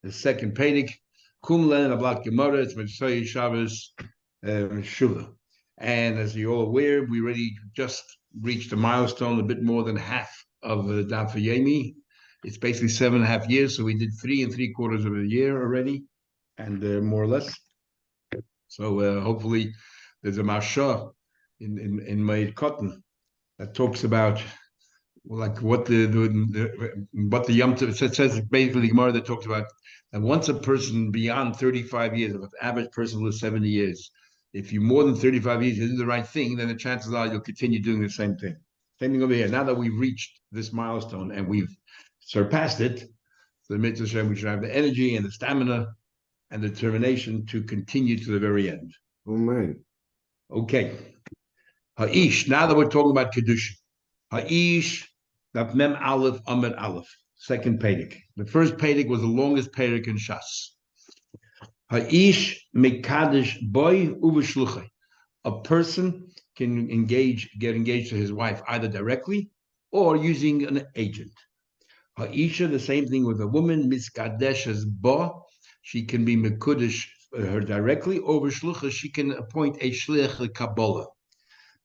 the second Pedic, Kumlen, a block Gemara, it's Mitzvah Shabbos Shula. And as you're all aware, we already just reached a milestone, a bit more than half of the Daf Yomi. It's basically 7.5 years, so we did 3 3/4 of a year already, and more or less. So hopefully there's a Marsha in Meir Cotton that talks about like what the Yom Tov, it says basically Gemara that talks about that once a person beyond 35 years, if an average person lives 70 years, if you more than 35 years you do the right thing, then the chances are you'll continue doing the same thing. Same thing over here. Now that we've reached this milestone and we've surpassed it, the mitzvah we should have the energy and the stamina and the determination to continue to the very end. Oh man. Okay. Ha'ish. Now that we're talking about Kiddushin. Ha'ish. Mem Aleph, Amid Aleph, second Pedic. The first Pedic was the longest Pedic in Shas. Ha'ish Mekadesh Boy Uveshluchai. A person can get engaged to his wife either directly or using an agent. Ha'isha, the same thing with a woman, Miskadeshes Bo, she can be Mekudesh her directly, or Veshlucha, she can appoint a Shliach Kabbalah.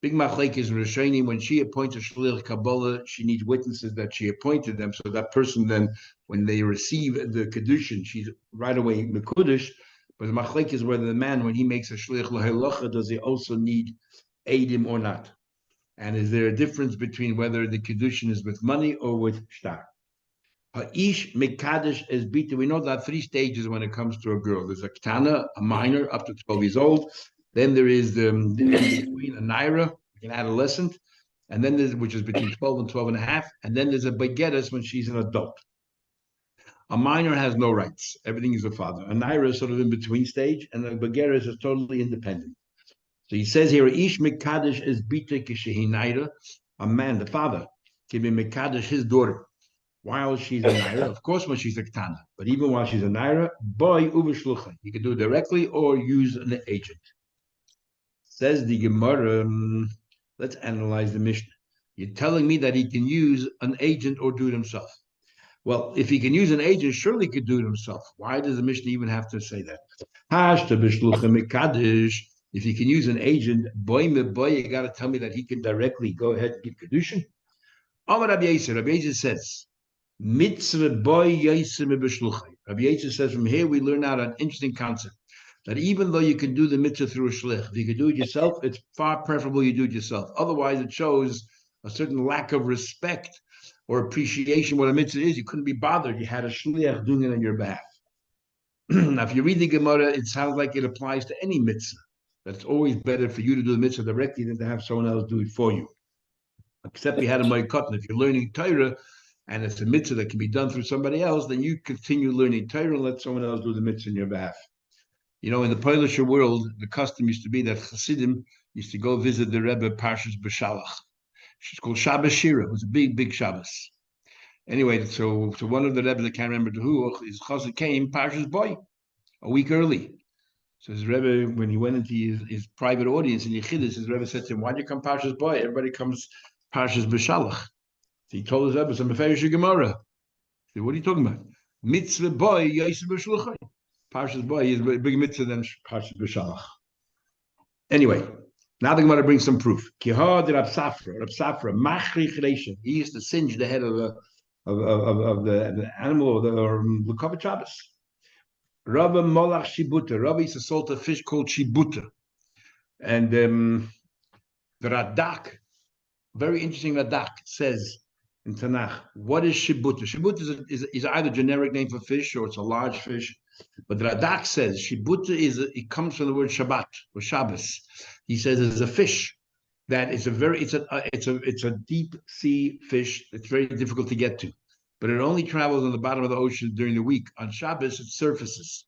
Big Machlek is Rishonim, when she appoints a Shliach Kabbalah, she needs witnesses that she appointed them. So that person then, when they receive the Kiddushin, she's right away Mekudesh. But the Machlek is whether the man, when he makes a Shliach L'Halacha, does he also need Eidim or not? And is there a difference between whether the Kiddushin is with money or with shtar? Ha'ish Mekadesh is bita. We know that 3 stages when it comes to a girl. There's a Ktana, a minor, up to 12 years old. Then there is the between a naira, an adolescent, and then there's which is between 12 and 12 and a half, and then there's a begettes when she's an adult. A minor has no rights; everything is a father. A naira is sort of in between stage, and a begettes is totally independent. So he says here, "Ish mekadesh is bita kishehi naira." A man, the father, can be mekadesh his daughter while she's a naira. Of course, when she's a ktana, but even while she's a naira, boy uveshlucha, he can do it directly or use an agent. Says the Gemara, let's analyze the Mishnah. You're telling me that he can use an agent or do it himself. Well, if he can use an agent, surely he could do it himself. Why does the Mishnah even have to say that? If he can use an agent, boy, you got to tell me that he can directly go ahead and give Kiddushin. Rabbi Yisrael says, mitzvah boy Rabbi Yisrael says, from here we learn out an interesting concept. That even though you can do the mitzvah through a shlich, if you can do it yourself, it's far preferable you do it yourself. Otherwise, it shows a certain lack of respect or appreciation what a mitzvah is. You couldn't be bothered. You had a shliach doing it on your behalf. Now, if you read the Gemara, it sounds like it applies to any mitzvah. That's always better for you to do the mitzvah directly than to have someone else do it for you. Except you had a Moikatan. If you're learning Torah and it's a mitzvah that can be done through somebody else, then you continue learning Torah and let someone else do the mitzvah on your behalf. You know, in the Polish world, the custom used to be that Hasidim used to go visit the Rebbe Parshas B'Shalach. It's called Shabbos Shira. It was a big, big Shabbos. Anyway, so one of the Rebbe, I can't remember who, his Chassid came Parshas Boy a week early. So his Rebbe, when he went into his private audience in Yechidus, his Rebbe said to him, "Why do you come Parshas Boy? Everybody comes Parshas B'Shalach." So he told his Rebbe, "I'm a Meferish Gemara." He said, "What are you talking about? Mitzvah Boy Yosef B'Shluchai." Parshas Boy is a big mitzvah than Parshas B'Shalach. Anyway, now the Gemara brings some proof. Kihad Rab Safra, Machrich Reisha. He used to singe the head of the animal or the Lukavit Shabbos. Rabba Molach Shibuta. Rabba used to salt a fish called Shibuta. And the Radak, very interesting Radak, says in Tanakh, what is Shibuta? Shibuta is either a generic name for fish or it's a large fish. But the Radak says Shibuta it comes from the word Shabbat or Shabbos. He says it's a fish that is it's a deep sea fish. It's very difficult to get to, but it only travels on the bottom of the ocean during the week. On Shabbos, it surfaces.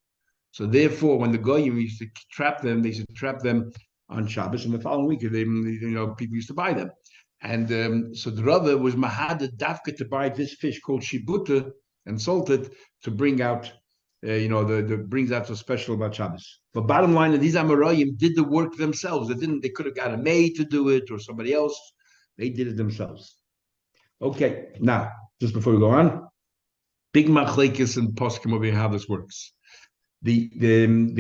So therefore, when the Goyim used to trap them, they used to trap them on Shabbos, and the following week, people used to buy them. And so the Rava was Mahada Dafka to buy this fish called Shibuta and salt it to bring out. Brings out so special about Shabbos. But bottom line, these Amoraim did the work themselves. They could have got a maid to do it or somebody else. They did it themselves. Okay, now, just before we go on, Big machlekes and poskim over here how this works. The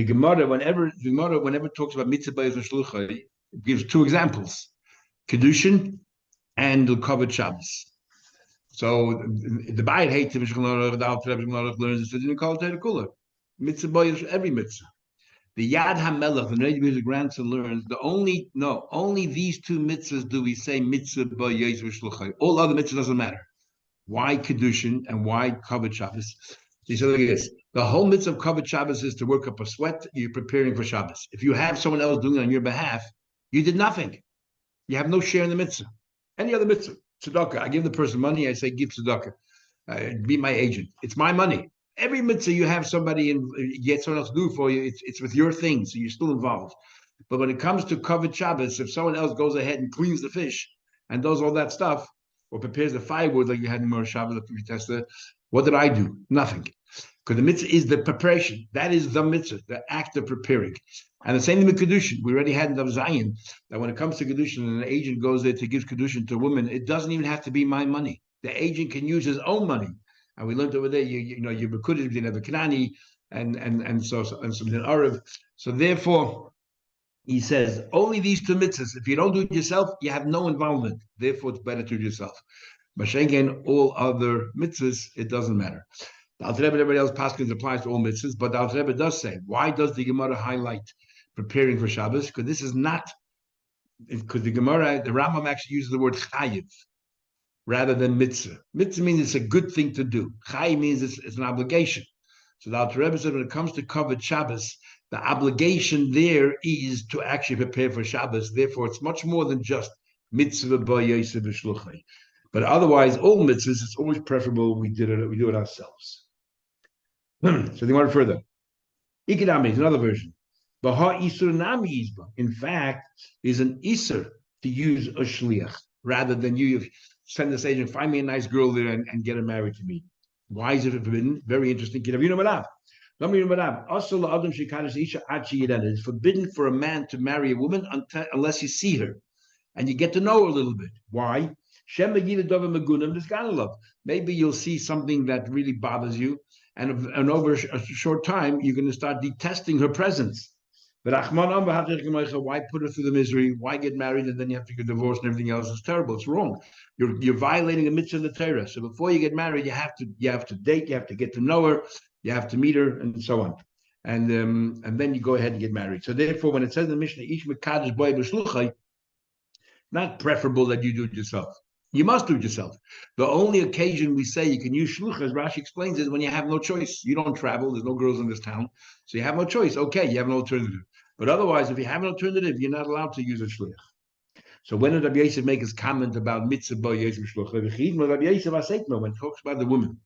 Gemara, whenever it talks about mitzvah bayis and shluchah, it gives two examples: Kiddushin and the covered Shabbos. So the Bayit hates the Alter Rebbe learns it didn't call it Kula. Mitzvah bayis every mitzvah. The Yad HaMelech, the Rebbe's grandson learns only these two mitzvahs do we say mitzvah bayis v'shluchah. All other mitzvahs doesn't matter. Why Kiddushin and why covered Shabbos? He said, look at this. The whole mitzvah of covered Shabbos is to work up a sweat. You're preparing for Shabbos. If you have someone else doing it on your behalf, you did nothing. You have no share in the mitzvah. Any other mitzvah. Tzedakah. I give the person money. I say, give tzedakah. Be my agent. It's my money. Every mitzvah you have somebody and get someone else to do for you, it's with your thing, so you're still involved. But when it comes to covered Shabbos, if someone else goes ahead and cleans the fish and does all that stuff, or prepares the firewood like you had in Mor Shabbos, what did I do? Nothing. Because the mitzvah is the preparation. That is the mitzvah, the act of preparing. And the same thing with Kiddushin. We already had in Daf Zayin that when it comes to Kiddushin and an agent goes there to give Kiddushin to a woman, it doesn't even have to be my money. The agent can use his own money. And we learned over there, you Bekudish between a Kanani and some Arab. So therefore, he says, only these two mitzvahs. If you don't do it yourself, you have no involvement. Therefore, it's better to do it yourself. But again, all other mitzvahs, it doesn't matter. The Alter Rebbe and everybody else Paskins applies to all mitzvahs, but the Alter Rebbe does say, why does the Gemara highlight preparing for Shabbos? Because this is not, because the Gemara, the Rambam actually uses the word chayiv rather than mitzvah. Mitzvah means it's a good thing to do. Chayiv means it's an obligation. So the Alter Rebbe said when it comes to covered Shabbos, the obligation there is to actually prepare for Shabbos. Therefore, it's much more than just mitzvah bayis v'shluchai. But otherwise, all mitzvahs, it's always preferable we do it ourselves. So they went further. Ikidami is another version. Baha isur nami isba. In fact, is an isur to use a shliach rather than you send this agent, find me a nice girl there and get her married to me. Why is it forbidden? Very interesting. It's forbidden for a man to marry a woman unless you see her and you get to know her a little bit. Why? Maybe you'll see something that really bothers you, and over a short time, you're going to start detesting her presence. But why put her through the misery? Why get married and then you have to get divorced and everything else? It's terrible. It's wrong. You're violating a mitzvah in the Torah. So before you get married, you have to date. You have to get to know her. You have to meet her, and so on. And then you go ahead and get married. So therefore, when it says in the Mishnah, "Ish mekadosh boy b'shluchai," not preferable that you do it yourself. You must do it yourself. The only occasion we say you can use shluch, as Rashi explains, is when you have no choice. You don't travel. There's no girls in this town. So you have no choice. Okay, you have an alternative. But otherwise, if you have an alternative, you're not allowed to use a shluch. So when did Rabbi Yosef make his comment about mitzvah bayis v'shluch? Rabbi Yosef when it talks about the woman.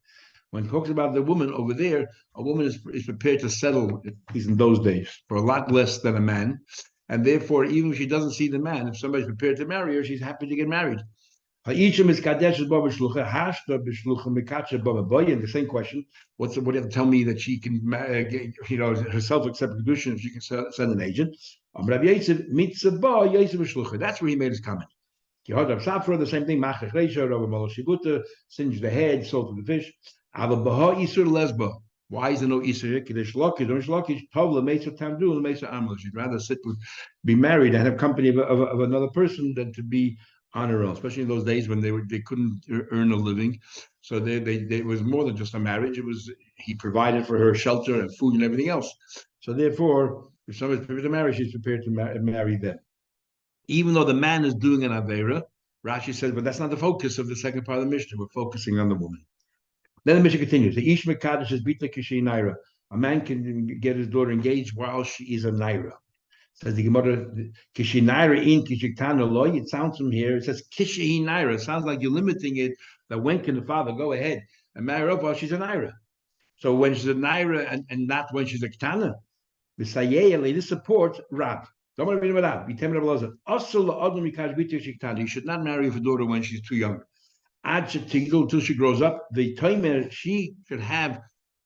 When it talks about the woman over there, a woman is prepared to settle, at least in those days, for a lot less than a man. And therefore, even if she doesn't see the man, if somebody's prepared to marry her, she's happy to get married. And the same question: what do you have to tell me that she can, herself accept Kiddushin if she can send an agent? That's where he made his comment. The same thing: singe the head, salt of the fish. Why is there no Isser? She'd rather be married and have company of another person than to be on her own, especially in those days when they couldn't earn a living. So it was more than just a marriage. It was he provided for her shelter and food and everything else. So therefore, if somebody's prepared to marry, she's prepared to marry them. Even though the man is doing an Aveira, Rashi says, but that's not the focus of the second part of the Mishnah. We're focusing on the woman. Then the Mishnah continues. The Ish Mekadosh is Bita Kishi Naira. A man can get his daughter engaged while she is a Naira. Says the Gemara, Kishi Naira in Kishiktana Loy. It sounds from here. It says Kishi Naira. It sounds like you're limiting it. That when can the father go ahead and marry her while she's a Naira? So when she's a Naira and not when she's a Ketana, the Sayeh, this supports Rab. Don't want to read about that. You should not marry your daughter when she's too young. Until she grows up, the timer she should have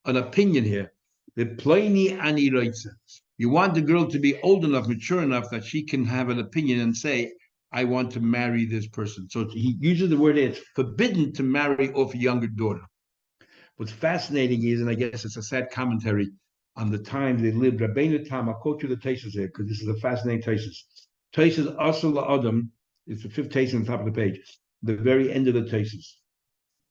an opinion here. The pliny aniroitza. You want the girl to be old enough, mature enough that she can have an opinion and say, "I want to marry this person." So he uses the word it's forbidden to marry off a younger daughter. What's fascinating is, and I guess it's a sad commentary on the time they lived. Rabbeinu Tam, I'll quote you the Taisus here because this is a fascinating Taisus. Taisus Asal Adam is the fifth Taisus on the top of the page, the very end of the Taisus.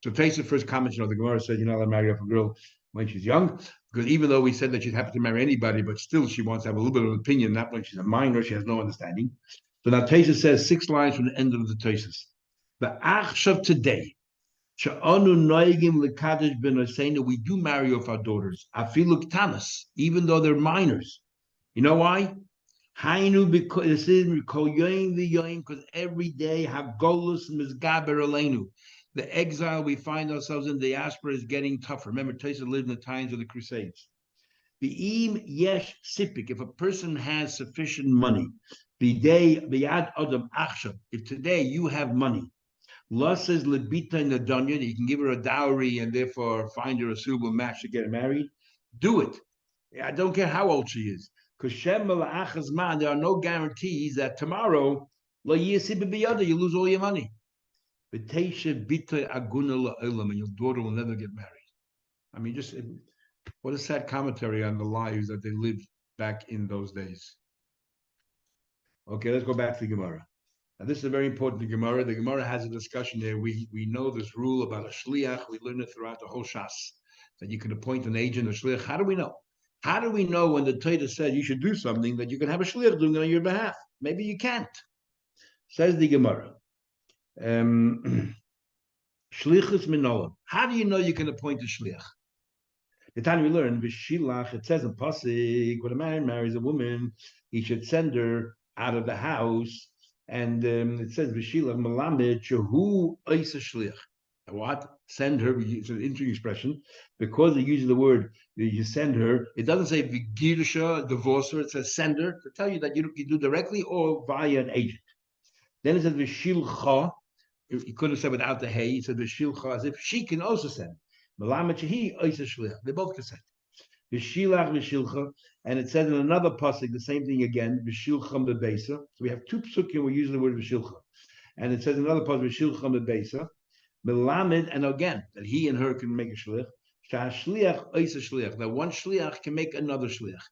So Taisus first comments, the Gemara said, you're not allowed to marry off a girl when she's young, because even though we said that she's happy to marry anybody, but still she wants to have a little bit of opinion, not when she's a minor, she has no understanding. So now Taisus says 6 lines from the end of the Taisus. The Achshav today, we do marry off our daughters, even though they're minors. You know why? Because every day have golus mizgaber aleinu. The exile we find ourselves in, the diaspora, is getting tougher. Remember, Tessa lived in the times of the Crusades. The yesh sipik, if a person has sufficient money, if today you have money, law says lebita in the dunya, you can give her a dowry and therefore find her a suitable match to get married. Do it. I don't care how old she is, because there are no guarantees that tomorrow you lose all your money. And your daughter will never get married. I mean, what a sad commentary on the lives that they lived back in those days. Okay, let's go back to the Gemara. Now, this is a very important Gemara. The Gemara has a discussion there. We know this rule about a shliach. We learn it throughout the whole Shas, that you can appoint an agent, a shliach. How do we know? How do we know when the Torah said you should do something that you can have a shliach doing it on your behalf? Maybe you can't. Says the Gemara. Shlichus minolam. How do you know you can appoint a shliach? The time we learn, v'shilach, it says in Pasuk, when a man marries a woman, he should send her out of the house. And it says, v'shilach melamed shehu oisa shliach. What? Send her. It's an interesting expression because it uses the word you send her. It doesn't say v'girsha, divorce her. It says send her to tell you that you do directly or via an agent. Then it says v'shilcha. He could have said without the hey. He said v'shilcha as if she can also send. Melamed shehi oisa shliach. They both can send. V'shilach v'shilcha, and it says in another pasuk the same thing again. V'shilcha bebeisa. So we have 2 psukim. We're using the word v'shilcha, and it says in another pasuk v'shilcha bebeisa. Melamed, and again that he and her can make a shliach. Shliach oisa shliach. That one shliach can make another shliach.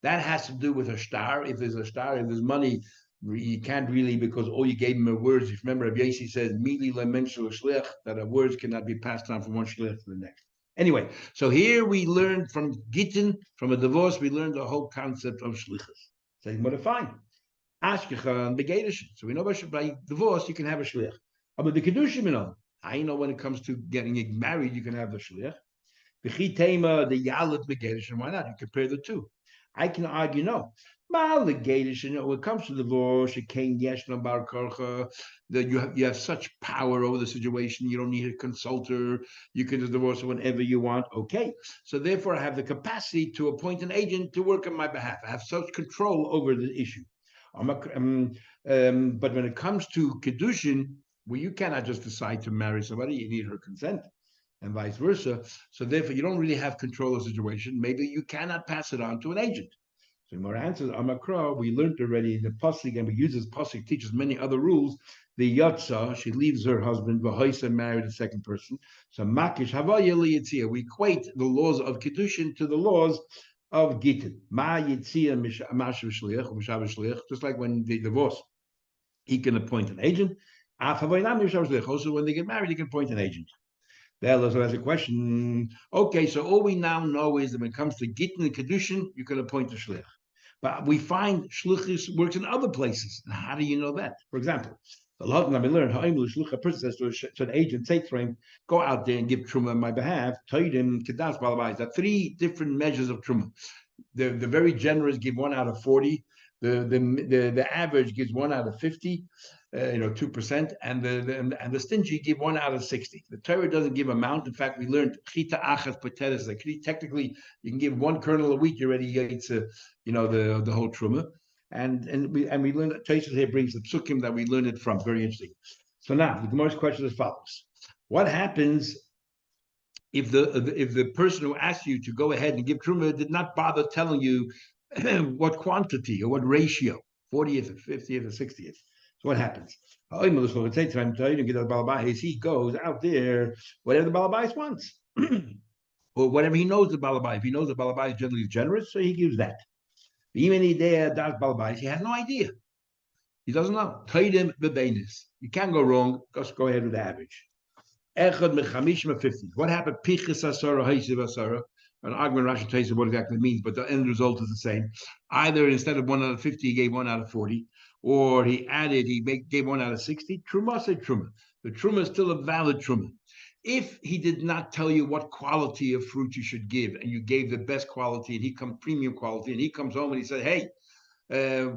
That has to do with a star. If there's a star, if there's money, you can't really, because all you gave him are words. If you remember, Rabbi Yossi says mili lemenshul shliach, that our words cannot be passed on from one shliach to the next. Anyway, so here we learned from Gittin, from a divorce, we learned the whole concept of shlichus. Saying, what a fine. Ashkecha and begeirushin. So we know by divorce you can have a shliach. But the Kiddushin, I know when it comes to getting married, you can have the shliach. The chitema, the yalit begeirushin. Why not? You compare the two. I can argue no. When it comes to divorce, that you have such power over the situation, you don't need a consultor, you can just divorce whenever you want. Okay, so therefore I have the capacity to appoint an agent to work on my behalf. I have such control over the issue. But when it comes to Kiddushin, where you cannot just decide to marry somebody, you need her consent, and vice versa. So therefore you don't really have control of the situation. Maybe you cannot pass it on to an agent. So more answers, Amakra, we learned already the Pasuk, and we use this Pasuk, teaches many other rules. The Yatsa, she leaves her husband, Vahoisa married a second person. So Makish Havaya Yitzia, we equate the laws of Kiddushin to the laws of Gittin. Ma Yitzia just like when they divorce, he can appoint an agent. Also, when they get married, he can appoint an agent. There also has a question. Okay, so all we now know is that when it comes to Gittin and Kiddushin, you can appoint a shliach. But we find shlichus works in other places. How do you know that? For example, the law that we learned, a person says to an agent, say to him, go out there and give truma on my behalf. Toidim, kedas, balabais. There are 3 different measures of truma. The very generous give 1 out of 40. The average gives 1 out of 50. 2%, and the stingy give 1 out of 60. The Torah doesn't give amount. In fact, we learned chita achas poteres. Technically, you can give 1 kernel a wheat. You already get the whole truma, and we learned that Tosfos here brings the psukim that we learned it from. Very interesting. So now the Gemara's question is as follows: what happens if the person who asked you to go ahead and give truma did not bother telling you what quantity or what ratio, 40th or 50th or 60th? So what happens? He goes out there, whatever the balabais wants. or whatever he knows the balabai. If he knows the balabai is generally generous, so he gives that. Even idea das balabai, he has no idea. He doesn't know. Taidim bebenis. You can't go wrong. Just go ahead with the average. Echad mechamish 50. What happened? Pichas asara, haisiv asara. An argument Rashi tells you what exactly it means, but the end result is the same. Either instead of 1 out of 50, he gave 1 out of 40, or he gave 1 out of 60. Truma said truma. The truma is still a valid truma. If he did not tell you what quality of fruit you should give, and you gave the best quality, and he comes premium quality, and he comes home and he said, "Hey,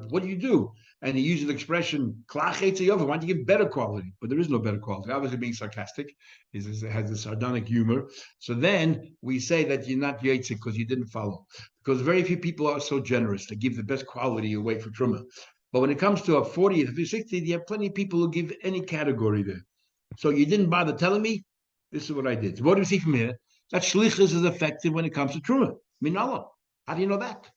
what do you do?" And he uses the expression "klach etzayover." Why don't you give better quality? But there is no better quality. Obviously, being sarcastic, he has a sardonic humor. So then we say that you're not yetzik because you didn't follow. Because very few people are so generous to give the best quality away for truma. But when it comes to a 40, a 60, you have plenty of people who give any category there. So you didn't bother telling me. This is what I did. So what do we see from here? That shlichus is effective when it comes to truma. Minallah. How do you know that?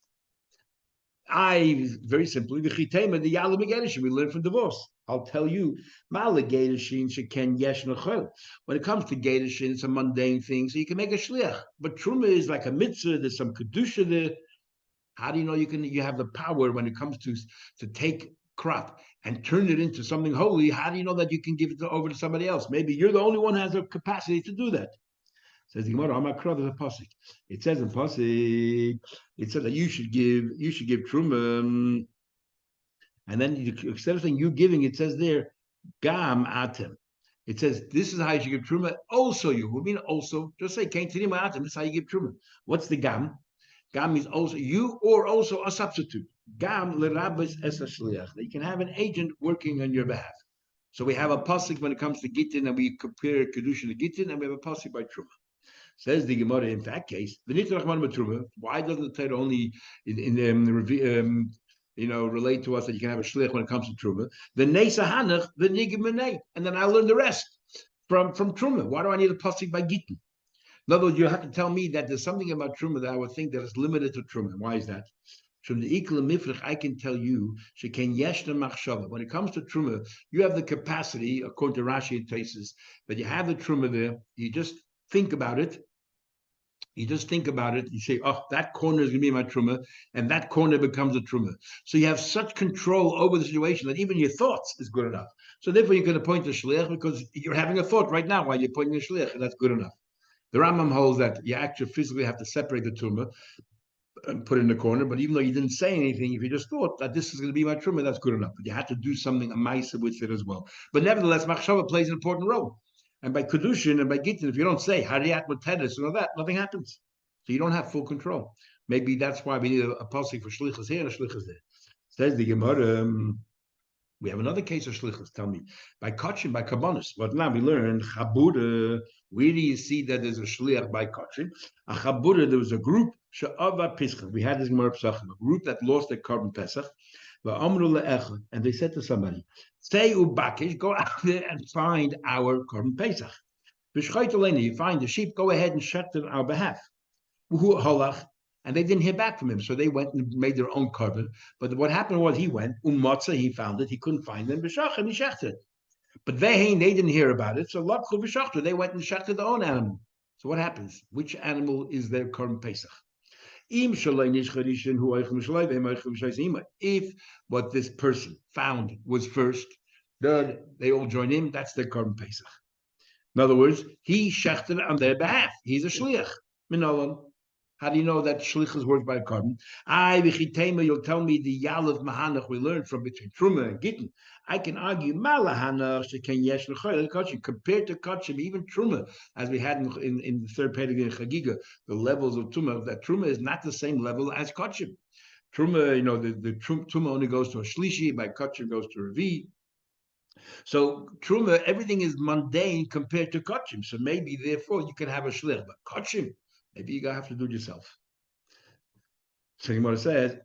Very simply, the chitema, the yalam gedushin, we learn from divorce. I'll tell you, mala gedushin sheken yesh nechol. When it comes to gedushin, it's a mundane thing, so you can make a shliach. But truma is like a mitzvah. There's some kedusha there. How do you know you have the power when it comes to take crop and turn it into something holy? How do you know that you can give it over to somebody else? Maybe you're the only one who has the capacity to do that. Says the Gemara, Amakra, there's a pasuk. It says in pasuk, it says that you should give truma, and then instead of saying you giving, it says there, gam atem. It says this is how you should give truma. Also, you would mean also. Just say kain tinim atem. This is how you give truma. What's the gam? Gam means also you or also a substitute. Gam lerabes es shliach. You can have an agent working on your behalf. So we have a pasuk when it comes to gittin, and we compare Kiddushin to gittin, and we have a pasuk by truma. Says the Gemara, in that case, why doesn't the Torah only relate to us that you can have a shlich when it comes to truma? The neisa hanach, the nigim, and then I learn the rest from truma. Why do I need a pasuk by gittin? In other words, you have to tell me that there's something about truma that I would think that is limited to truma. Why is that? From the ikla mifrich, I can tell you, sheken yeshna machshava. When it comes to truma, you have the capacity, according to Rashi and Taisus, that you have the truma there. You just think about it. You say, oh, that corner is going to be my truma, and that corner becomes a truma. So you have such control over the situation that even your thoughts is good enough. So therefore, you're going to point to shliach because you're having a thought right now while you're pointing to shliach, and that's good enough. The Rambam holds that you actually physically have to separate the truma and put it in the corner, but even though you didn't say anything, if you just thought that this is going to be my truma, that's good enough. But you had to do something, a ma'isa with it as well. But nevertheless, machshava plays an important role. And by Kiddushin and by Gittin, if you don't say Hariyat Mutedes and all that, nothing happens. So you don't have full control. Maybe that's why we need a pasuk for shlichus here and a shlichus there. Says the Gemara, we have another case of shlichus. Tell me, by kachim, by kabbanis. But now we learn chabura. Where do you see that there's a shliach by kachim? A chabura, there was a group she'ava pischa. We had this Gemara Pesachim, a group that lost their carbon pesach. And they said to somebody, say ubakish, go out there and find our carbon pesach. You find the sheep, go ahead and shut it on our behalf. And they didn't hear back from him, so they went and made their own carbon. But what happened was he went, he found it, he couldn't find them, and he shechted. But they didn't hear about it, so they went and shechted their own animal. So what happens? Which animal is their carbon pesach? If what this person found was first, then they all join in, that's their carbon pesach. In other words, he shechted on their behalf. He's a shliach. How do you know that shlichus works by a carbon? You'll tell me the yalav mahanach we learned from between truma and gittin. I can argue malahanach sheken yesh l'chayil compared to kachim, even truma, as we had in the third pedigree in Chagiga, the levels of truma. That truma is not the same level as kachim. Truma, the truma only goes to a shlishi, by kachim goes to a revi. So truma, everything is mundane compared to kachim. So maybe therefore you can have a shlich, but kachim, maybe you have to do it yourself. So Gemara says,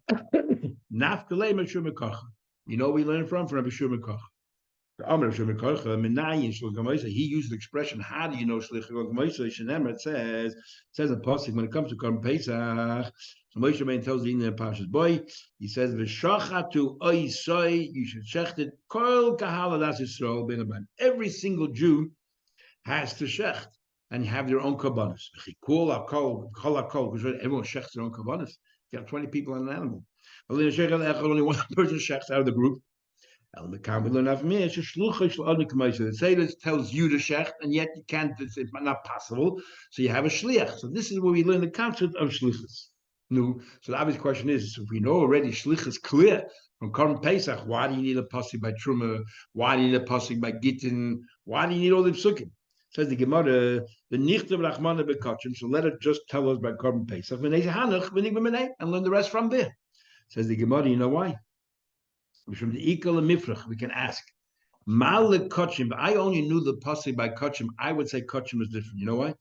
"Nafkalei Meshur Mekacha." You know, we learn from Rabbi Shur Mekacha. The Amar Shur Mekacha, Menayin Shul Gamaisa. He used the expression, "How do you know Shlich Gamaisa?" Shenemer, it says a pasuk when it comes to Korban Pesach. So Moshe Rabbeinu tells the Indian Parshas Boy. He says, "V'shachatu oisoi." You should shecht it. Kol kahal adas Yisrael ben aban. Every single Jew has to shecht. and have their own kabbanis. Because everyone shechs their own kabbanis. You have 20 people on an animal. Only one person shechs out of the group. The Seder tells you to shech, and yet you can't. It's not possible. So you have a shliach. So this is where we learn the concept of shlichus. No. So the obvious question is: if we know already shlichus clear from Korban Pesach, why do you need a pasuk by Truma? Why do you need a pasuk by Gittin? Why do you need all the psukim? Says the Gemara, the Nichtav Rachmana Bekachim. So let it just tell us by Korban Pesach, and learn the rest from there. Says the Gemara, you know why? From the Ikal and Mifrach, we can ask. Malik Kochim, I only knew the pasuk by Kochim. I would say Kochim is different. You know why?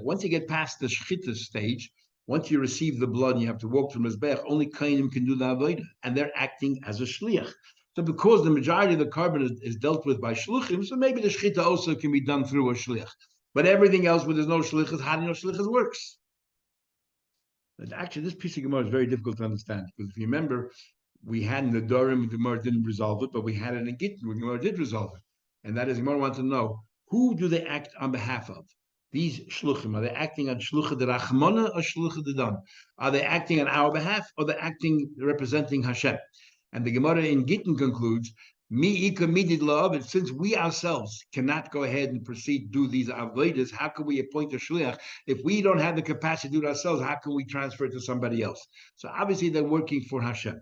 Once you get past the Shechita stage, once you receive the blood and you have to walk from Mizbech, only Kainim can do the Avodah, and they're acting as a Shliach. So because the majority of the carbon is dealt with by Shluchim, so maybe the Shechita also can be done through a Shliach. But everything else where there's no Shlichus, how do you know Shlichus works? But actually, this piece of Gemara is very difficult to understand, because if you remember, we had in the Dorim, the Gemara didn't resolve it, but we had it in Gittin, where the Gemara did resolve it. And that is, Gemara wants to know, who do they act on behalf of? These shluchim, are they acting on shlucha de rachmana or shlucha de dan? Are they acting on our behalf, or they're acting representing Hashem? And the Gemara in Gittin concludes, Mi ika midid la'av, since we ourselves cannot go ahead and proceed do these avodas, how can we appoint a shliach? If we don't have the capacity to do it ourselves, how can we transfer it to somebody else? So obviously they're working for Hashem.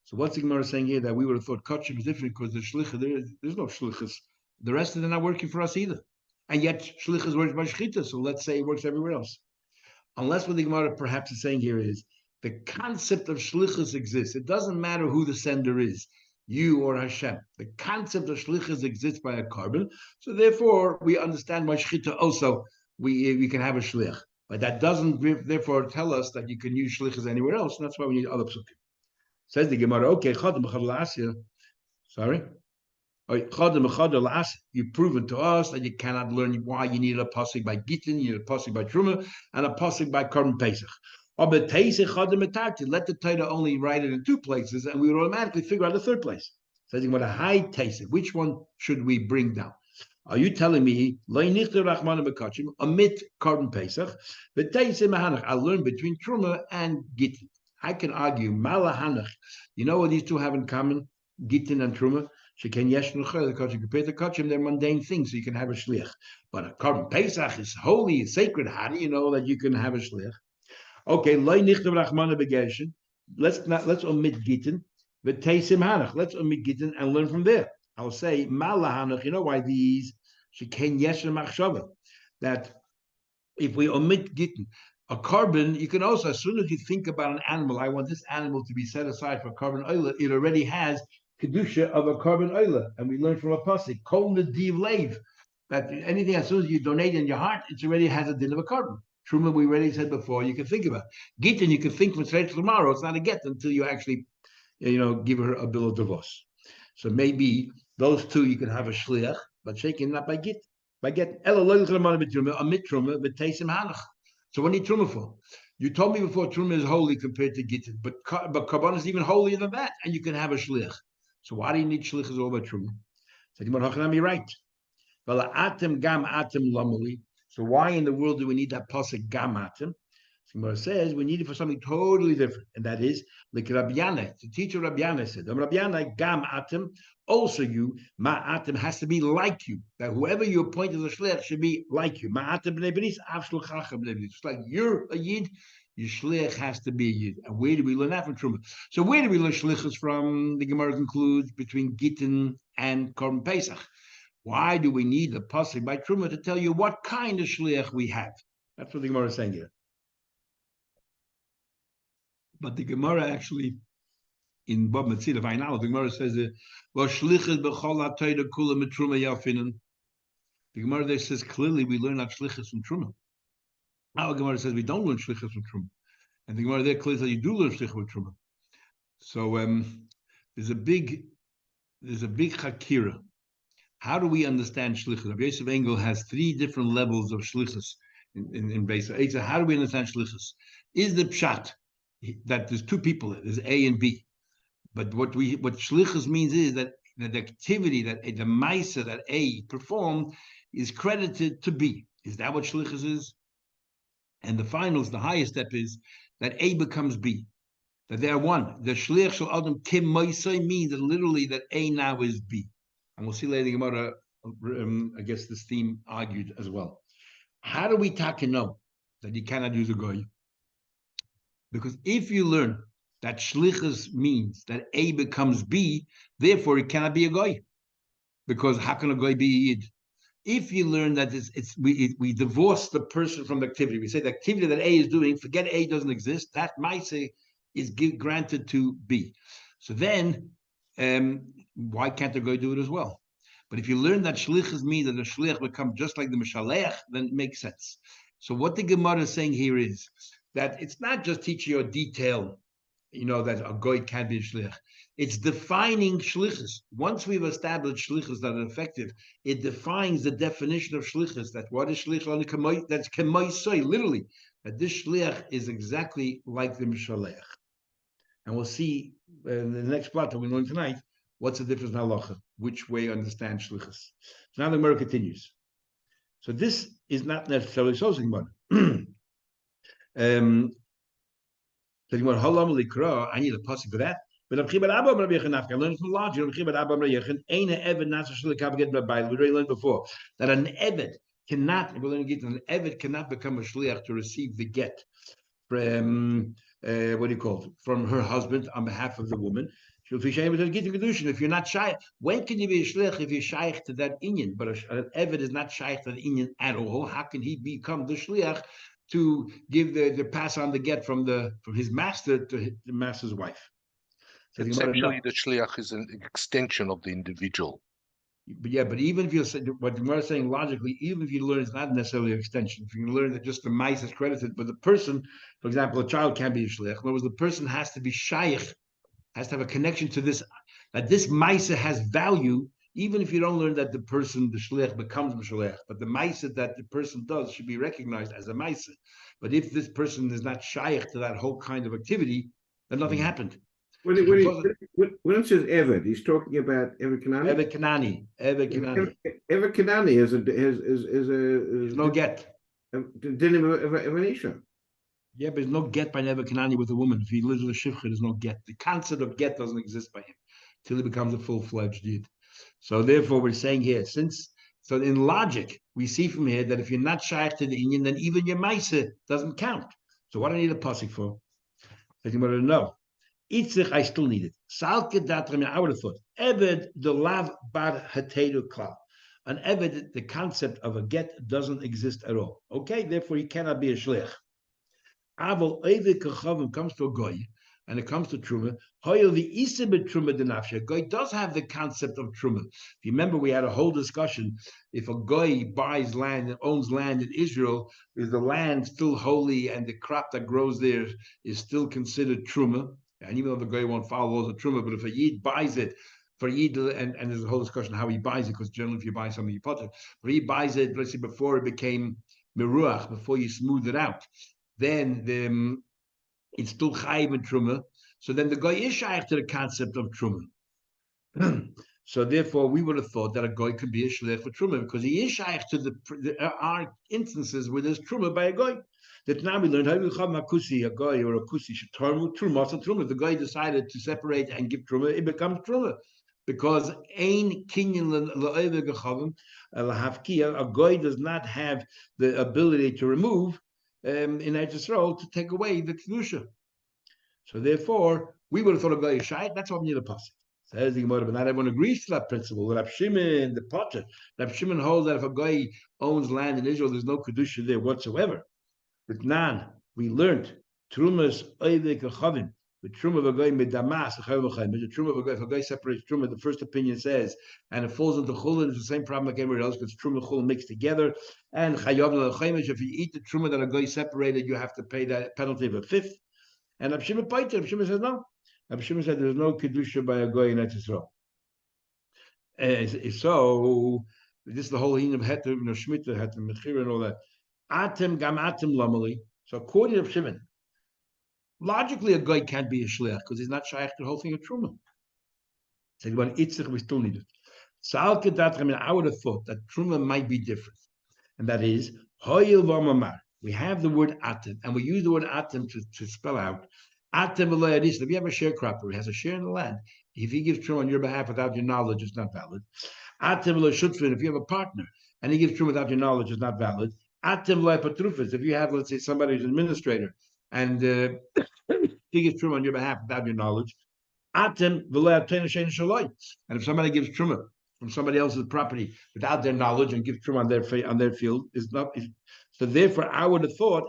So what's the Gemara saying here, that we would have thought Kachim is different because the shlicha, there's no shlichus. The rest of them are not working for us either. And yet shlichus works by shechita, so let's say it works everywhere else. Unless what the Gemara perhaps is saying here is, the concept of shlichus exists. It doesn't matter who the sender is, you or Hashem. The concept of shlichus exists by a carbon, so therefore we understand why shechita also, we can have a shlich. But that doesn't therefore tell us that you can use shlichus anywhere else, and that's why we need other psukim. Says the Gemara, okay, sorry. You've proven to us that you cannot learn why you need a pasuk by Gittin, you need a pasuk by Truma, and a pasuk by Korban Pesach. Let the Torah only write it in two places, and we would automatically figure out the third place. Says the Gemara, high taste. Which one should we bring down? Are you telling me omit Korban Pesach? I learned between Truma and Gittin. I can argue, Malahanach. You know what these two have in common? Gittin and Truma. Sheken yesh nuchel, because you compare the kachim, they're mundane things, so you can have a shliach. But a Korban Pesach is holy, it's sacred. How do you know that you can have a shliach? Okay, loy nichtav rachmana begeshin. Let's omit Gittin. V'teisim hanach. Let's omit Gittin and learn from there. I'll say Malahanach. You know why these sheken yesh machshava? That if we omit Gittin, a carbon, you can also, as soon as you think about an animal, I want this animal to be set aside for carbon oila, it already has kedusha of a carbon oila. And we learn from a pasuk, kol nediv leiv, that anything as soon as you donate in your heart, it already has a din of a carbon. Truma, we already said before, you can think about. Gittin, you can think from today to tomorrow. It's not a get until you actually, give her a bill of divorce. So maybe those two you can have a shliach, but shaking not by git. By get ela loy l'chramana b'truma, amit truma v'teisim hanach. So what do you need truma for? You told me before truma is holy compared to gittin, but carbon is even holier than that, and you can have a shliach. So why do you need shliach? Is all about truma. So you're right. Atem gam atem lamali. So why in the world do we need that pasuk gam atem? Gemara says we need it for something totally different, and that is like Rabbi Yana. The teacher Rabbi Yana said, Rabbi Yana gam atem. Also, you ma'atem has to be like you. That whoever you appoint as a shliach should be like you. Ma'atem b'nei b'nis, av shluchacha b'nei b'nis. Just like you're a yid, your shliach has to be a yid. And where do we learn that from Truma? So where do we learn shlichus from? The Gemara concludes between Gittin and Korban Pesach. Why do we need the pasuk by Truma to tell you what kind of shliach we have? That's what the Gemara is saying here. But the Gemara actually, in Bab Metzila Vainal, the Gemara says, the Gemara there says clearly we learn that shlichus from Truma. Our Gemara says we don't learn shlichus from Truma. And the Gemara there clearly says you do learn shlichus from Truma. So there's a big chakira. How do we understand shlichus? Rabbi Yosef Engel has three different levels of shlichus in Beis. So how do we understand shlichus? Is the pshat that there's two people, there's A and B. But what shlichus means is that the activity that the ma'aser that A performed is credited to B. Is that what shlichus is? And the finals, the highest step is that A becomes B. That they are one. The shlich shel adam kim moisei means that literally that A now is B. And we'll see later the Gemara, I guess this theme argued as well. How do we know that you cannot use a goy? Because if you learn that shlichus means that A becomes B, therefore it cannot be a goy. Because how can a goy be a yid? If you learn that we divorce the person from the activity, we say the activity that A is doing, forget A doesn't exist, that maaseh is granted to B. So then, why can't the goy do it as well? But if you learn that shlichus means that the shlich becomes just like the mishalech, then it makes sense. So what the Gemara is saying here is that it's not just teaching you a detail, that a goy can't be a shlich. It's defining shlichus. Once we've established shlichus that are effective, it defines the definition of shlichus. That what is shlich? That's kemaisoi, literally. That this shlich is exactly like the mishalech. And we'll see in the next plot that we learn tonight, what's the difference in halacha, which way understand shlichus. So now the Gemara continues. So this is not necessarily so Gemara. The Gemara halam likra. I need a pasuk for that. But I learned from logic. We already learned before that an eved cannot. We're going to get an eved cannot become a shliach to receive the get from from her husband on behalf of the woman. If you're not shy, when can you be a shliach if you're shy to that inyan? But an eved is not shy to the inyan at all. How can he become the shliach to give the pass on the get from his master to the master's wife? So essentially, the shliach is an extension of the individual. But even if you say what the Gemara is saying logically, even if you learn it's not necessarily an extension. If you learn that just the mice is credited, but the person, for example, a child can't be a shliach. In other words, the person has to be shaykh, has to have a connection to this, that this mice has value, even if you don't learn that the person, the shliach, becomes a shliach. But the mice that the person does should be recognized as a mice. But if this person is not shaykh to that whole kind of activity, then nothing happened. When it says Eved, he's talking about Eved Kanani. Eved Kanani. Eved Kanani is no get. Dinim of an isha. Yeah, but there's no get by Eved Kanani with a woman. If he lives with a shivcha, there's no get. The concept of get doesn't exist by him till he becomes a full-fledged yid. So therefore, we're saying here, so in logic, we see from here that if you're not shaykh to the inyan, then even your maisa doesn't count. So what do I need a pasuk for? That you want to know. Itzich, I still need it. Salke datram, I would have thought. Eved the lav bar hateru klal. An eved, the concept of a get doesn't exist at all. Okay, therefore he cannot be a shliach. Aval eved kachavim comes to a goy, and it comes to truma. Hoyel the isibet truma denafsha. Goy does have the concept of truma. If you remember, we had a whole discussion. If a goy buys land and owns land in Israel, is the land still holy and the crop that grows there is still considered truma? And even though the guy won't follow laws of truma, but if a yid buys it for yid, and there's a whole discussion how he buys it, because generally if you buy something you put it, but he buys it, let's say before it became meruach, before you smooth it out, then it's still chayiv in truma. So then the guy is shaykh to the concept of truma. So therefore, we would have thought that a guy could be a shliach for truma because he is shaykh to there are instances where there's truma by a guy. That now we learned how a guy or a kusi should turn trumas and truma. The guy decided to separate and give truma, it becomes truma. Because ein kinyan la'evegachavim lahafkia, a guy does not have the ability to remove in Eretz Yisrael to take away the kedusha. So therefore, we would have thought a guy is shy. That's why we need a pasuk. Says the Gemara, but not everyone agrees to that principle. Rab Shimon, the potter, Rab Shimon holds that if a guy owns land in Israel, there's no kedusha there whatsoever. But nan, we learned trumas oivik achavim. The truma of a guy medamas the truma of a guy. If a guy separates truma, the first opinion says, and it falls into chulin, it's the same problem like everywhere else because truma and chulin mixed together. And chayav l'chaymish, if you eat the truma that a guy separated, you have to pay that penalty of a fifth. And Rab Shimon says no. Rab Shimon said there's no kedusha by a guy in Eretz Yisrael. So this is the whole heen of heter, shmita, heter, mechira, and all that. Atem gam atem lamali. So according to Rab Shimon, logically a guy can't be a shliach because he's not shaykh to the whole thing of truma. So when itzich, we still need it. I would have thought that truma might be different, and that is hoyil v'amamar. We have the word atem, and we use the word atem to spell out atem v'loyadis. If you have a sharecropper, he has a share in the land. If he gives truma on your behalf without your knowledge, it's not valid. Atem v'loyshutfin. If you have a partner and he gives truma without your knowledge, it's not valid. Atem v'loypatrufis. If you have, let's say, somebody who's an administrator and he gives truma on your behalf without your knowledge, atem v'loyatena shein shaloi. And if somebody gives truma from somebody else's property without their knowledge and give truma on their field, is not. So therefore, I would have thought,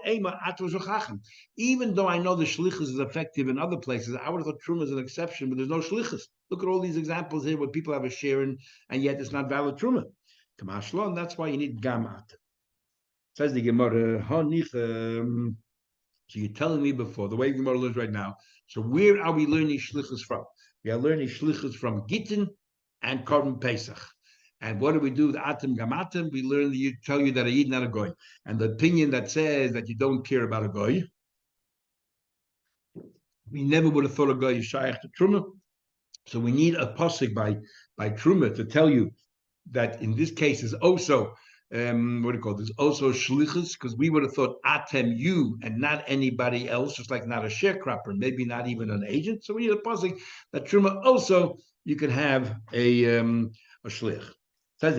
even though I know the shlichus is effective in other places, I would have thought truma is an exception, but there's no shlichus. Look at all these examples here where people have a share in, and yet it's not valid truma. And that's why you need gam atem. Says the Gemara, so you're telling me before, the way the Gemara learns right now, so where are we learning shlichus from? We are learning shlichus from Gittin and Korban Pesach. And what do we do with atem gamatem? We learn, tell you that a yid not a goy. And the opinion that says that you don't care about a goy, we never would have thought a goy is shaykh to truma. So we need a pasuk by truma to tell you that in this case is also what do you call this? Also shlichus, because we would have thought atem you and not anybody else, just like not a sharecropper, maybe not even an agent. So we need a pasuk that truma also you can have a shlich. Let's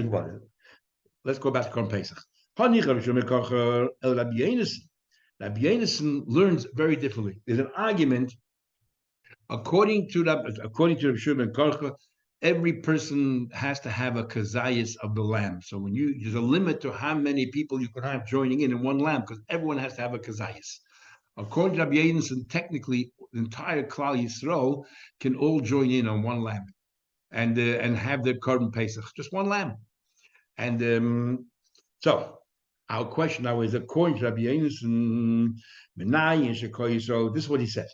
go back to Korban Pesach. Rabbi Yonason learns very differently. There's an argument according to Rabbi Shimon Korcha. Every person has to have a kazayis of the lamb. So there's a limit to how many people you can have joining in one lamb, because everyone has to have a kazayis. According to Rabbi Yonason, technically the entire Klal Yisrael can all join in on one lamb and have their Korban Pesach, just one lamb. And so our question now is, according to Rabbi Yonason, this is what he said.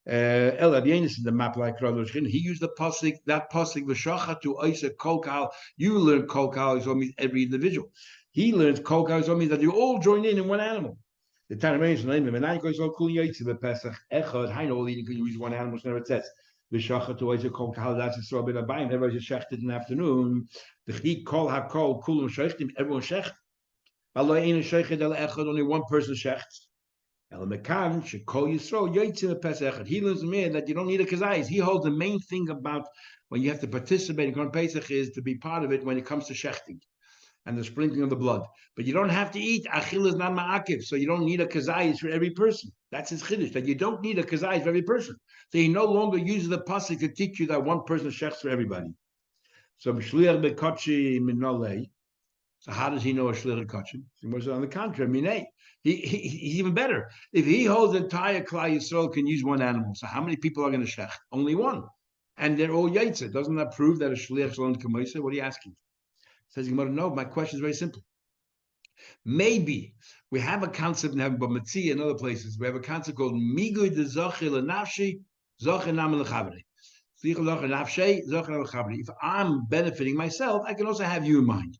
El Rabbi Yonason, the map like he used the pasuk, that pasuk v'shacha to oisa kolkal. You learn kolkal, so means every individual. He learns kolkal, so means that you all join in one animal. The Tanakh name I know you can use one animal. Never it says. V'shacha to oisa kolkal. That's a straw bit of buying. Everybody's shechted in the afternoon. The chik kol hakol kulum shechtim. Everyone shecht. Only one person shechts. He learns from here that you don't need a kazayis. He holds the main thing about when you have to participate in Korban Pesach is to be part of it when it comes to shechting and the sprinkling of the blood. But you don't have to eat. Achil is not ma'akiv, so you don't need a kazayis for every person. That's his chiddush, that you don't need a kazayis for every person. So he no longer uses the pasuk to teach you that one person shechts for everybody. So b'shliach bekochi minolei. So how does he know a shliach kachin? On the contrary, minei. He's even better. If he holds the entire Klal Yisrael can use one animal, so how many people are going to shech? Only one. And they're all yaitza. Doesn't that prove that a shliach shalom k'moisa? What are you asking? Says Gemara, no, my question is very simple. Maybe we have a concept in B'Matzia and other places. We have a concept called migui de zoche lenafshi, zoche nam lechavri. If I'm benefiting myself, I can also have you in mind.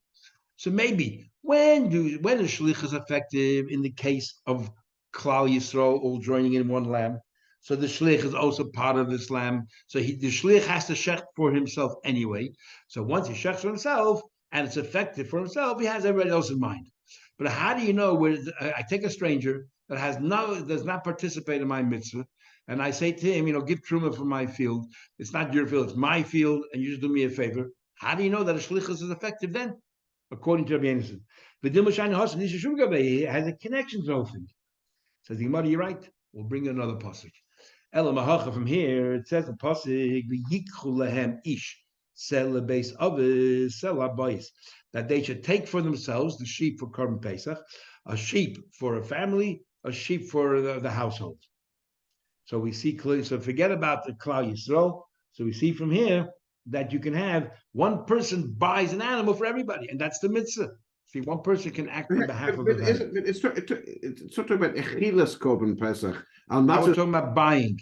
So maybe when is shlichus effective in the case of Klal Yisrael all joining in one lamb? So the shlich is also part of this lamb. So the shlich has to shech for himself anyway. So once he shechs for himself and it's effective for himself, he has everybody else in mind. But how do you know where I take a stranger that does not participate in my mitzvah, and I say to him, give truma for my field. It's not your field, it's my field, and you just do me a favor. How do you know that a shlichus is effective then? According to Rabbi Yonason, has a connection to the whole thing. Says the Gemara, you're right. We'll bring you another pasuk. Ela from here, it says the pasuk v'yikchu lehem ish sel lebeis avis sel habayis, that they should take for themselves the sheep for Korban Pesach, a sheep for a family, a sheep for the household. So we see clearly. So forget about the Klal Yisrael. So we see from here that you can have one person buys an animal for everybody, and that's the mitzvah. See, one person can act on behalf of the family. It's talking about echilas Korban Pesach. I was talking about buying.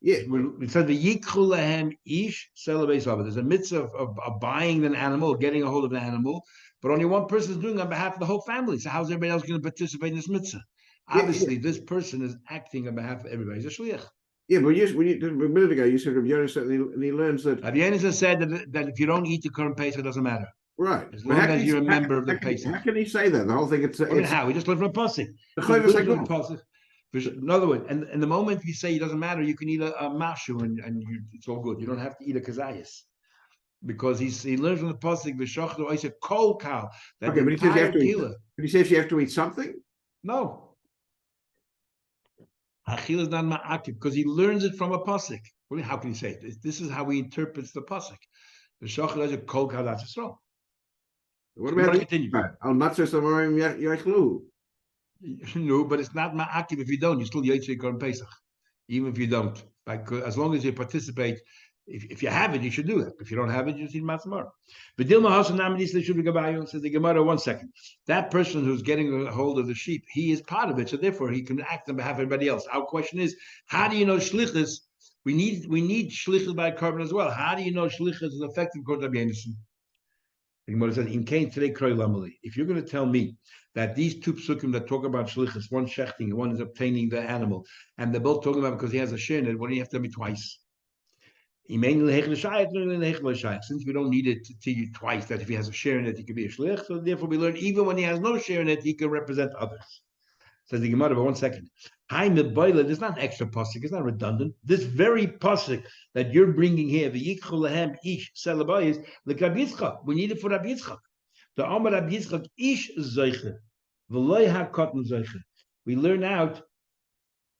Yeah, it said the yikchu lehem ish celebrates of it. There's a mitzvah of buying an animal, getting a hold of an animal, but only one person is doing it on behalf of the whole family. So how's everybody else going to participate in this mitzvah? Obviously, this person is acting on behalf of everybody. He's a shliach. Yeah, but a minute ago you said Rabbi Yonis said, and he learns that. Rabbi Yonis said that if you don't eat the current Pesach, it doesn't matter. Right. As long as you're a member of the Pesach. How can he say that? The whole thing, it's I mean, how? We just learned from a pasuk. the In other words, and the moment you say it doesn't matter, you can eat a mashu and it's all good. You don't have to eat a kazayas. Because he learns from the pasuk, v'shachtu, I said, kol kal, that okay, the but he says you have to kila. But he says you have to eat something? No. Achil is not ma'akib, because he learns it from a pasuk. How can you say it? This is how he interprets the pasuk. V'shachtu, I said, kol kal, that's wrong. What about continue? Al matzah samarim yachlu? No, but it's not ma'akib if you don't. You still Yitzchak on Pesach, even if you don't. Like as long as you participate, if you have it, you should do it. If you don't have it, you just eat matzah. But Dilma Hasan Namadis Leshuv says the Gemara. 1 second. That person who's getting a hold of the sheep, he is part of it, so therefore he can act on behalf of everybody else. Our question is, how do you know shlichus? We need shlichus by carbon as well. How do you know shlichus is effective? The Gemara says, if you're going to tell me that these two psukim that talk about shlichus, one shechting, one is obtaining the animal, and they're both talking about because he has a share in it, why do you have to tell me twice? Since we don't need it to tell you twice that if he has a share in it, he can be a shlich, so therefore we learn even when he has no share in it, he can represent others. Says the Gemara, but 1 second. There's not an extra pasuk, it's not redundant. This very pasuk that you're bringing here, the Yichulahem Ish Selabayis, the Rabbi Yitzchak, we need it for Rabbi Yitzchak. The Amar Rabbi Yitzchak Ish Zeiche, V'loy HaKotten Zeiche. We learn out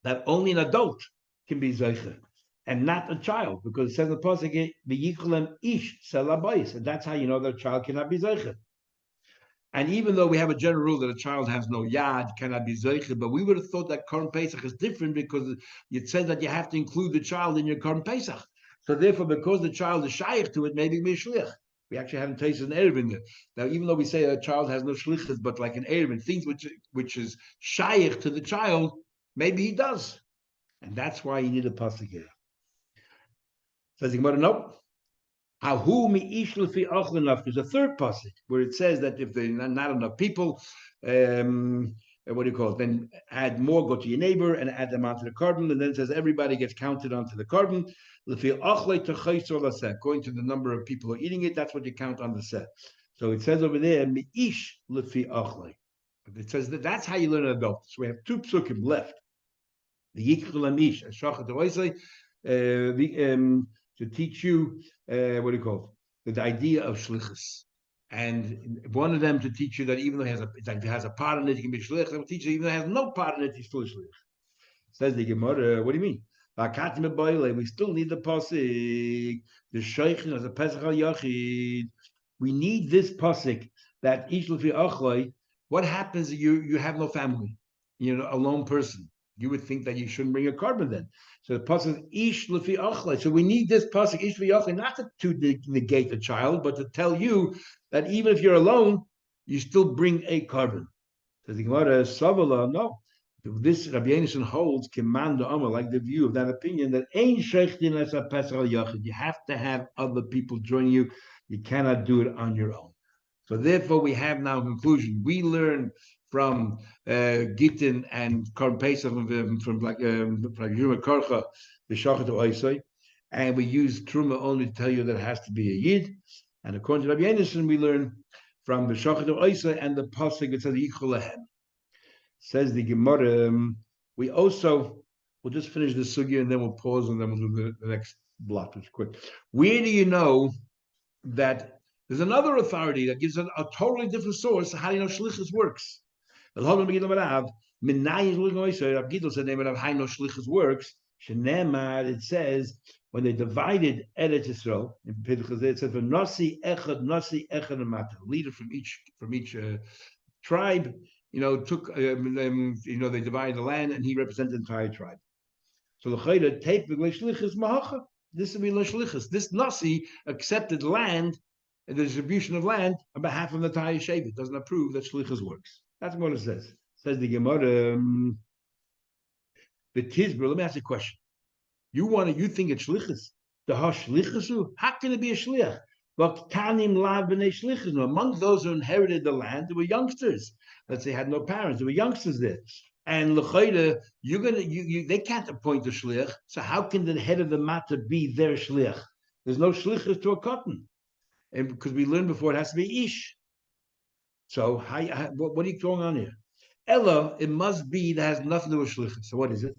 that only an adult can be Zeiche, and not a child, because it says in the pasuk, the Yichulahem Ish Selabayis, and that's how you know that a child cannot be Zeiche. And even though we have a general rule that a child has no yad, cannot be zeicha, but we would have thought that Korban Pesach is different because it says that you have to include the child in your Korban Pesach. So therefore, because the child is shaykh to it, maybe it be shlich. We actually haven't tasted an erev in there. Now, even though we say a child has no shlichus, but like an erev, things which is shaykh to the child, maybe he does. And that's why you need a pasuk here. Says the Gemara, nope. There's a third pasuk where it says that if there are not enough people, what do you call it? Then add more, go to your neighbor and add them onto the carbon, and then it says everybody gets counted onto the carbon. According to the number of people who are eating it, that's what you count on the set. So it says over there, mi'ish lefi achlei. It says that's how you learn an adult. So we have 2 psukim left. The Yichul Amish, Shachat Oisei, to teach you what do you call it? The idea of shlichus, and one of them to teach you that even though he has a part in it, he can be shlich. Some teach you even though he has no part in it, he's still shlich. Says the Gemara, what do you mean? We still need the pasuk. The sheikhin as a pesach al yachid. We need this pasuk that ish lefi achlei. What happens if you have no family? You're a lone person. You would think that you shouldn't bring a carbon then. So the pasuk ish lefi achlei. So we need this pasuk ish lefi achlei not to negate the child, but to tell you that even if you're alone, you still bring a carbon. So the Gemara Savala, no. This Rabbi Yonason holds command Amar, like the view of that opinion that ain't sheikhtin as a pesach al yachid. You have to have other people join you. You cannot do it on your own. So therefore, we have now a conclusion. We learn from Gittin and Korban Pesach from like Yuma Karcha, the Shachat Oisei, and we use Truma only to tell you that it has to be a Yid. And according to Rabbi Yonason, we learn from the Shachat Oisei and the pasuk that says Yichulahem. Says the Gemara. We also we'll just finish the sugya and then we'll pause and then we'll do the next block, which is quick. Where do you know that there's another authority that gives a totally different source? How do you know shlichus works? Works. It says when they divided Eretz Yisrael, it says nasi echad leader from each tribe. Took they divided the land, and he represented the entire tribe. So the chayda take the shlichus mahacha. This would be l'shlichus. This nasi accepted land, the distribution of land on behalf of the entire shevet. It doesn't approve that shlichus works. That's what it says. Says the Gemara. The Tizbur. Let me ask you a question. You think it's shlichus? The hashlichusu? How can it be a shlich? But tanim lav b'nei shlichus. Among those who inherited the land, there were youngsters. Let's say had no parents. There were youngsters there. And l'chayda, they can't appoint a shliach. So how can the head of the matter be their shliach? There's no shlichus to a cotton, and because we learned before, it has to be ish. So what are you going on here? Ella, it must be that has nothing to do with shlichus. So what is it?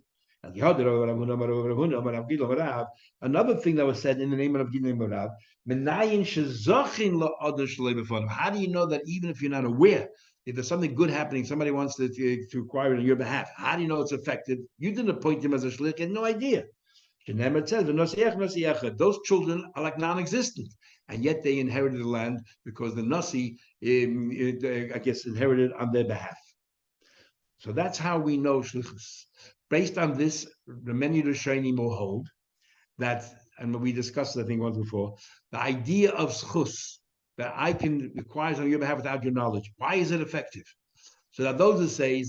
Another thing that was said in the name of Rav, how do you know that even if you're not aware, if there's something good happening, somebody wants to acquire it on your behalf, how do you know it's effective? You didn't appoint him as a shlich, you had no idea. It says, those children are like non-existent, and yet they inherited the land because the Nasi, I guess, inherited on their behalf. So that's how we know shlichus. Based on this, the many Rishonim will hold that, and we discussed it, I think, once before, the idea of schus, that I can acquire on your behalf without your knowledge. Why is it effective? So that those that say,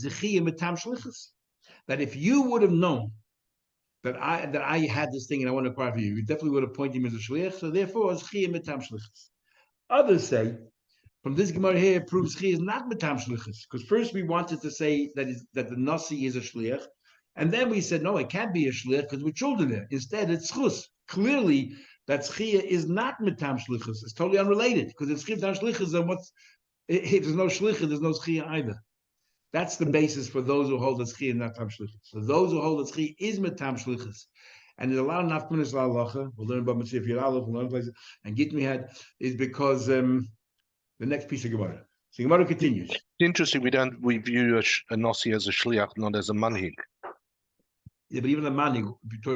that if you would have known that I had this thing and I want to acquire for you, you definitely would have appointed him as a shliach, so therefore, others say, from this Gemara here, it proves Chi is not Matam Shlichus. Because first we wanted to say that the Nasi is a Shliach. And then we said, no, it can't be a Shliach because we're children there. Instead, it's Chus. Clearly, that Schia is not Matam Shlichus. It's totally unrelated. Because if Schia Matam Shlichus, then if there's no Shlichus, there's no Schia either. That's the basis for those who hold that Schia is not Matam Shlichus. So those who hold that Schia is Matam Shlichus. And there's a lot of nafkunas la'alacha. We'll learn about Mitzvah Yiralov, we'll learn places. And Git Mihad is because the next piece of Gemara. So Gemara continues. It's interesting. We view a Nasi as a shliach, not as a manhig. Yeah, but even the manig,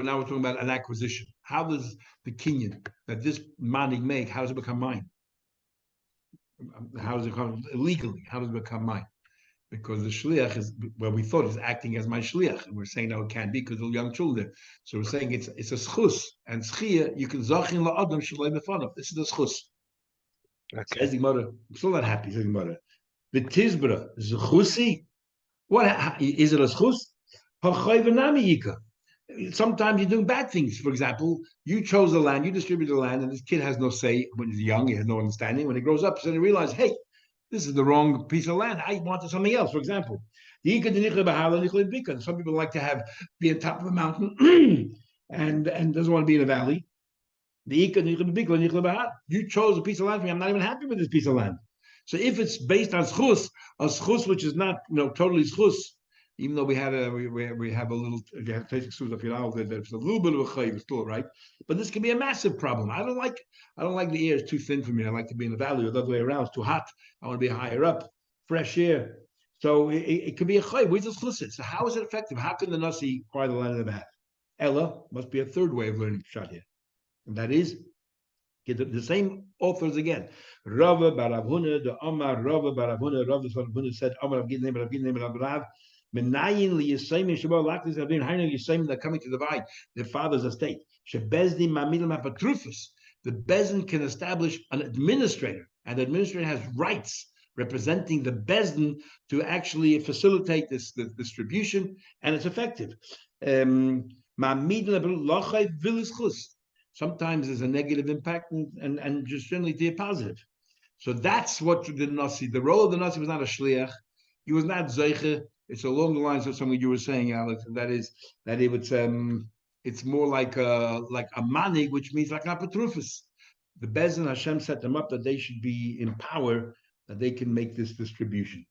now we're talking about an acquisition. How does the kinyan that this manig make, how does it become mine? How does it come illegally? How does it become mine? Because the shliach is, well, we thought is acting as my shliach, and we're saying no, it can't be because of young children. So we're saying it's a schus, and schia, you can zachin la'adam shalei b'fanav. This is the schus. Okay. Says the Gemara, I'm still not happy. Says the Gemara, the tizbra zechusi. What is it a schus? Sometimes you're doing bad things. For example, you chose the land, you distribute the land, and this kid has no say when he's young. He has no understanding. When he grows up, suddenly realizes, hey, this is the wrong piece of land. I wanted something else. For example, some people like to be on top of a mountain and doesn't want to be in a valley. You chose a piece of land for me. I'm not even happy with this piece of land. So if it's based on schus, a schus which is not totally schus, even though we have a little, you have to take there's a little bit of a chayv still, right? But this can be a massive problem. I don't like the air is too thin for me. I like to be in the valley or the other way around. It's too hot. I want to be higher up, fresh air. So it could be a chayv. Where's the schus? So how is it effective? How can the nasi acquire the land of the bath? Ella must be a third way of learning shot here. And that is the same authors again. Rava Baravuna, the Amar Rava Baravuna, Rava Baravuna said, Amar Rav Gidnei Rav Menayin li Yisayim Shabbat Lakis Rabin Hainu Yisayim that coming to divide their father's estate. Shebezdi Mamilam Apatrufus. The Bezdin can establish an administrator, and the administrator has rights representing the Bezdin to actually facilitate the distribution, and it's effective. Sometimes there's a negative impact and just generally they're positive. So that's what the Nasi, the role of the Nasi was not a shliach. He was not zeiche. It's along the lines of something you were saying, Alex, and that is that it was it's more like a manig, which means like an apatrufus. The Bezin Hashem set them up that they should be in power, that they can make this distribution.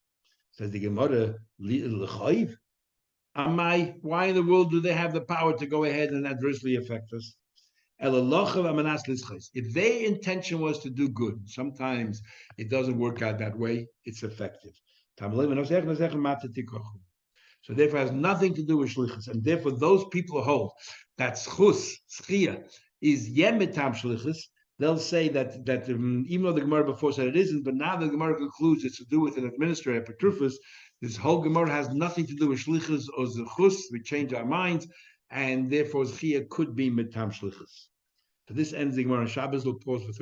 Says the Gemara, why in the world do they have the power to go ahead and adversely affect us? If their intention was to do good, sometimes it doesn't work out that way, it's effective. So therefore it has nothing to do with shlichus, and therefore those people who hold that schia is yemitam shlichus, they'll say that even though the Gemara before said it isn't, but now the Gemara concludes it's to do with an administrator, Petrufus, this whole Gemara has nothing to do with shlichus or zechus. We change our minds, and therefore schia could be mitam shlichus. So this ends the Gemara on Shabbos. We'll pause for